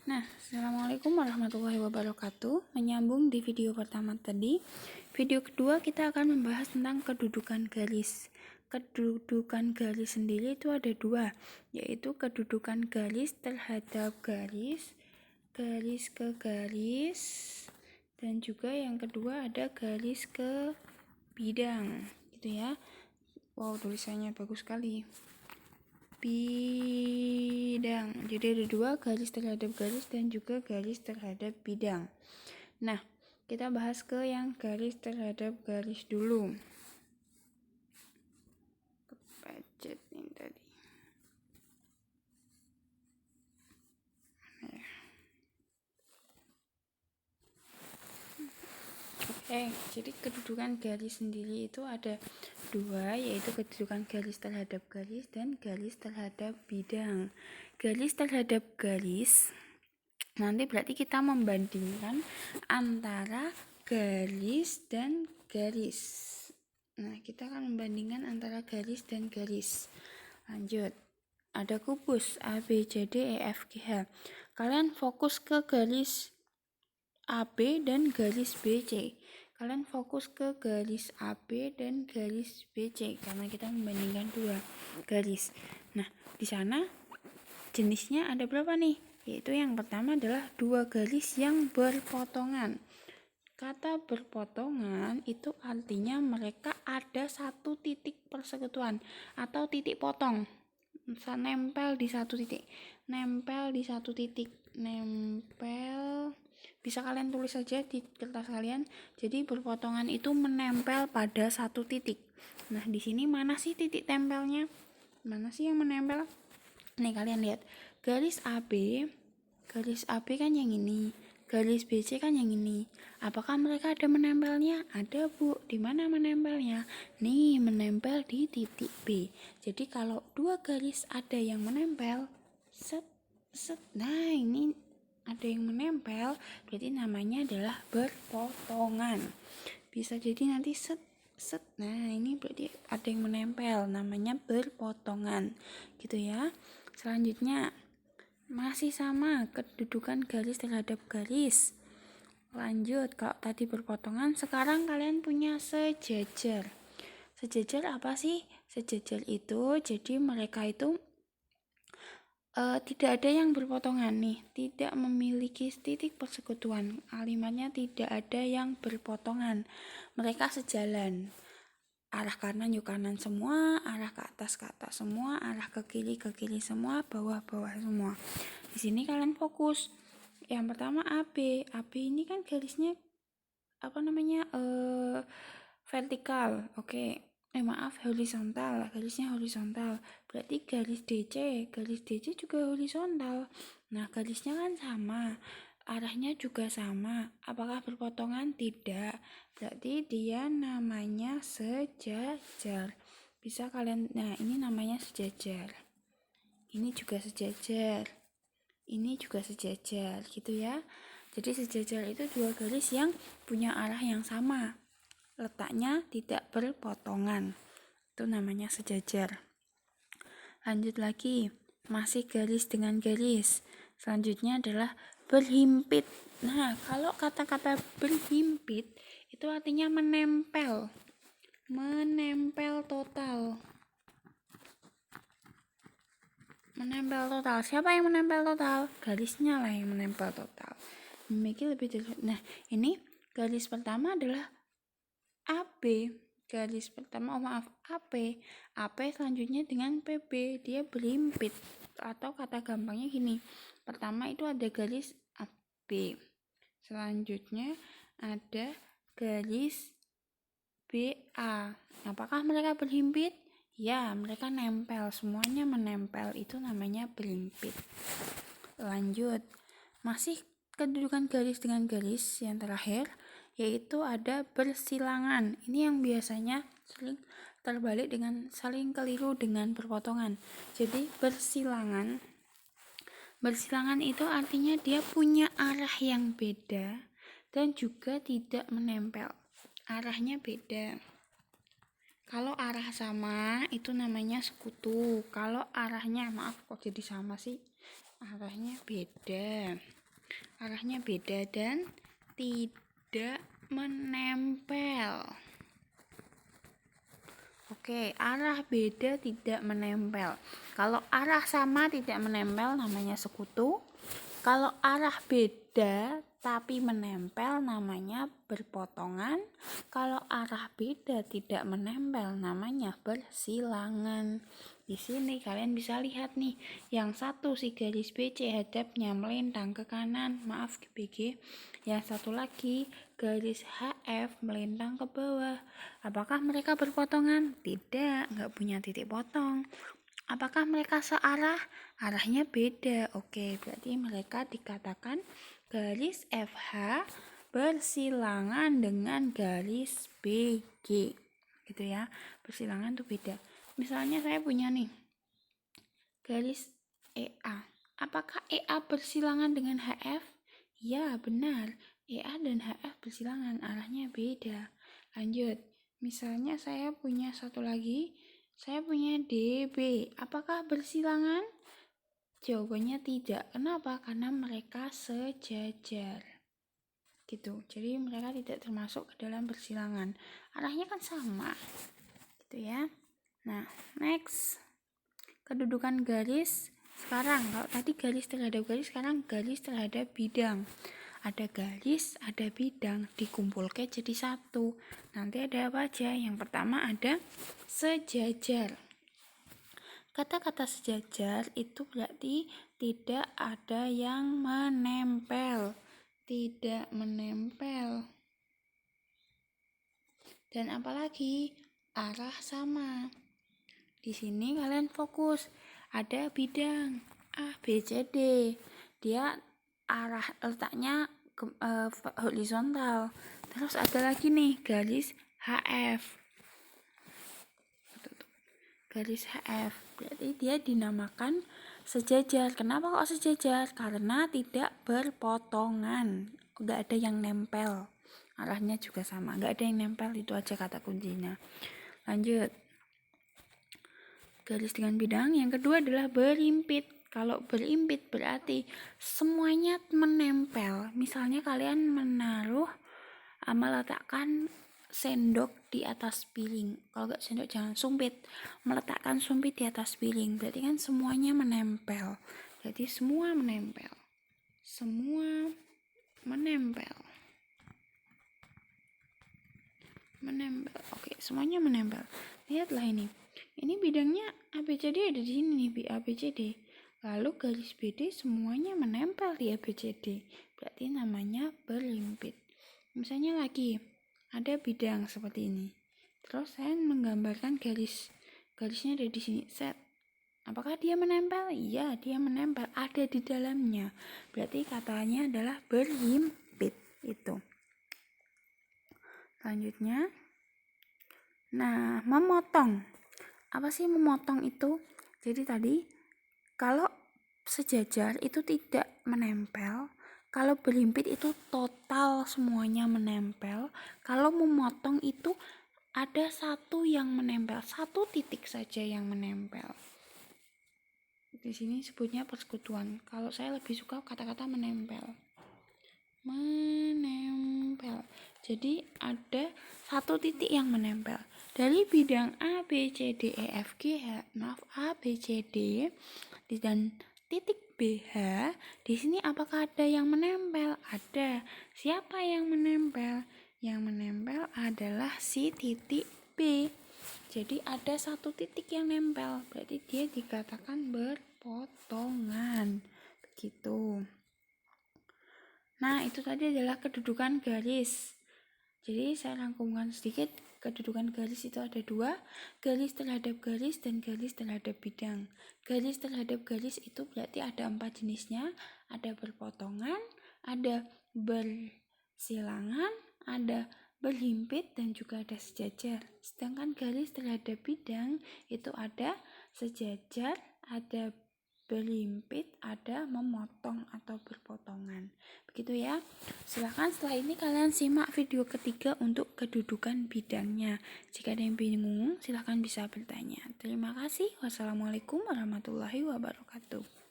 Assalamualaikum warahmatullahi wabarakatuh. Menyambung di video pertama tadi, video kedua kita akan membahas tentang kedudukan garis. Kedudukan garis sendiri itu ada dua, yaitu kedudukan garis terhadap garis, garis ke garis, dan juga yang kedua ada garis ke bidang, gitu ya. Wow, tulisannya bagus sekali. Bidang. Jadi ada dua, garis terhadap garis dan juga garis terhadap bidang. Nah, kita bahas ke yang garis terhadap garis dulu. Kepecet ini tadi. Jadi kedudukan garis sendiri itu ada dua, yaitu kedudukan garis terhadap garis dan garis terhadap bidang. Garis terhadap garis nanti berarti kita membandingkan antara garis dan garis. Nah, kita akan membandingkan antara garis dan garis. Lanjut. Ada kubus A, B, C, D, E, F, G, H. Kalian fokus ke garis AB dan garis BC. Kalian fokus ke garis AB dan garis BC karena kita membandingkan dua garis. Nah, di sana jenisnya ada berapa nih? Yaitu yang pertama adalah dua garis yang berpotongan. Kata berpotongan itu artinya mereka ada satu titik persekutuan atau titik potong. Nempel di satu titik. Nempel di satu titik. Nempel. Bisa kalian tulis saja di kertas kalian. Jadi berpotongan itu menempel pada satu titik. Nah, di sini mana sih titik tempelnya? Mana sih yang menempel? Nih, kalian lihat. Garis AB kan yang ini. Garis BC kan yang ini. Apakah mereka ada menempelnya? Ada, Bu. Di mana menempelnya? Nih, menempel di titik B. Jadi kalau dua garis ada yang menempel, set. Nah, ini ada yang menempel, berarti namanya adalah berpotongan. Bisa jadi nanti set. Nah, ini berarti ada yang menempel, namanya berpotongan. Gitu ya. Selanjutnya masih sama kedudukan garis terhadap garis. Lanjut, kalau tadi berpotongan, sekarang kalian punya sejajar. Sejajar apa sih? Sejajar itu jadi mereka itu tidak ada yang berpotongan nih, tidak memiliki titik persekutuan. Kalimatnya tidak ada yang berpotongan. Mereka sejalan. Arah kanan yuk kanan semua, arah ke atas semua, arah ke kiri semua, bawah semua. Di sini kalian fokus. Yang pertama AB. AB ini kan garisnya vertikal. Oke. Horizontal. Garisnya horizontal. Berarti garis DC juga horizontal. Nah, garisnya kan sama. Arahnya juga sama. Apakah berpotongan? Tidak. Berarti dia namanya sejajar. Bisa kalian, nah ini namanya sejajar. Ini juga sejajar. Ini juga sejajar, gitu ya. Jadi sejajar itu dua garis yang punya arah yang sama. Letaknya tidak berpotongan. Itu namanya sejajar. Lanjut lagi. Masih garis dengan garis. Selanjutnya adalah berhimpit. Nah, kalau kata-kata berhimpit itu artinya menempel. Menempel total. Menempel total. Siapa yang menempel total? Garisnya lah yang menempel total. Memiliki lebih jelas. Nah, ini garis pertama adalah AB. Garis pertama, AP. AP selanjutnya dengan PB. Dia berhimpit. Atau kata gampangnya gini. Pertama itu ada garis AB. Selanjutnya ada garis BA. Apakah mereka berhimpit? Ya, mereka nempel. Semuanya menempel. Itu namanya berhimpit. Lanjut. Masih kedudukan garis dengan garis yang terakhir, yaitu ada bersilangan. Ini yang biasanya sering terbalik dengan saling keliru dengan berpotongan. Jadi bersilangan itu artinya dia punya arah yang beda dan juga tidak menempel. Arahnya beda. Kalau arah sama itu namanya sekutu. Kalau arahnya, maaf kok jadi sama sih, arahnya beda. arahnya beda dan tidak menempel. Oke, arah beda tidak menempel. Kalau arah sama tidak menempel namanya sekutu. Kalau arah beda tapi menempel namanya berpotongan. Kalau arah beda tidak menempel namanya bersilangan. Di sini kalian bisa lihat nih, yang satu si garis BC hadapnya melintang ke kanan, maaf BG. Yang satu lagi garis HF melintang ke bawah. Apakah mereka berpotongan? Tidak, nggak punya titik potong. Apakah mereka searah? Arahnya beda. Oke, berarti mereka dikatakan garis FH bersilangan dengan garis BG. Gitu ya. Bersilangan tuh beda. Misalnya saya punya nih garis EA. Apakah EA bersilangan dengan HF? Ya, benar. EA dan HF bersilangan, arahnya beda. Lanjut. Misalnya saya punya satu lagi, saya punya DB. Apakah bersilangan? Jawabannya tidak. Kenapa? Karena mereka sejajar. Gitu. Jadi mereka tidak termasuk ke dalam bersilangan. Arahnya kan sama. Gitu ya. Nah, next. Kedudukan garis sekarang. Kalau tadi garis terhadap garis, sekarang garis terhadap bidang. Ada garis, ada bidang, dikumpulkan jadi satu. Nanti ada apa aja? Yang pertama ada sejajar. Kata-kata sejajar itu berarti tidak ada yang menempel. Tidak menempel. Dan apalagi arah sama. Di sini kalian fokus, ada bidang A, B, C, D. Dia arah letaknya horizontal. Terus ada lagi nih garis HF. Garis HF. Berarti dia dinamakan sejajar. Kenapa kok sejajar? Karena tidak berpotongan. Nggak ada yang nempel. Arahnya juga sama. Nggak ada yang nempel, itu aja kata kuncinya. Lanjut. Garis dengan bidang. Yang kedua adalah berimpit. Kalau berimpit berarti semuanya menempel. Misalnya kalian meletakkan sendok di atas piring. Kalau nggak sendok jangan sumpit. Meletakkan sumpit di atas piring. Berarti kan semuanya menempel. Jadi semua menempel. Semua menempel. Menempel. Oke, semuanya menempel. Lihatlah ini. Ini bidangnya ABCD ada di sini nih, ABCD. Lalu garis BD semuanya menempel di ABCD. Berarti namanya berimpit. Misalnya lagi ada bidang seperti ini. Terus saya menggambarkan garisnya ada di sini. Set. Apakah dia menempel? Iya, dia menempel. Ada di dalamnya. Berarti katanya adalah berimpit. Itu. Selanjutnya. Nah, memotong. Apa sih memotong itu? Jadi tadi kalau sejajar itu tidak menempel, kalau berimpit itu total semuanya menempel, kalau memotong itu ada satu yang menempel, satu titik saja yang menempel. Di sini sebutnya persekutuan. Kalau saya lebih suka kata-kata menempel. Menempel. Jadi ada satu titik yang menempel. Dari bidang A, B, C, D, E, F, G, H, maaf A, B, C, D dan titik BH, di sini apakah ada yang menempel? Ada. Siapa yang menempel? Yang menempel adalah si titik B. Jadi ada satu titik yang nempel, berarti dia dikatakan berpotongan. Begitu. Nah, itu tadi adalah kedudukan garis. Jadi saya rangkumkan sedikit, kedudukan garis itu ada dua, garis terhadap garis dan garis terhadap bidang. Garis terhadap garis itu berarti ada 4 jenisnya, ada berpotongan, ada bersilangan, ada berhimpit, dan juga ada sejajar. Sedangkan garis terhadap bidang itu ada sejajar, ada berhimpit, ada memotong atau berpotongan. Begitu ya. Silahkan setelah ini kalian simak video ketiga untuk kedudukan bidangnya. Jika ada yang bingung, silahkan bisa bertanya. Terima kasih. Wassalamualaikum warahmatullahi wabarakatuh.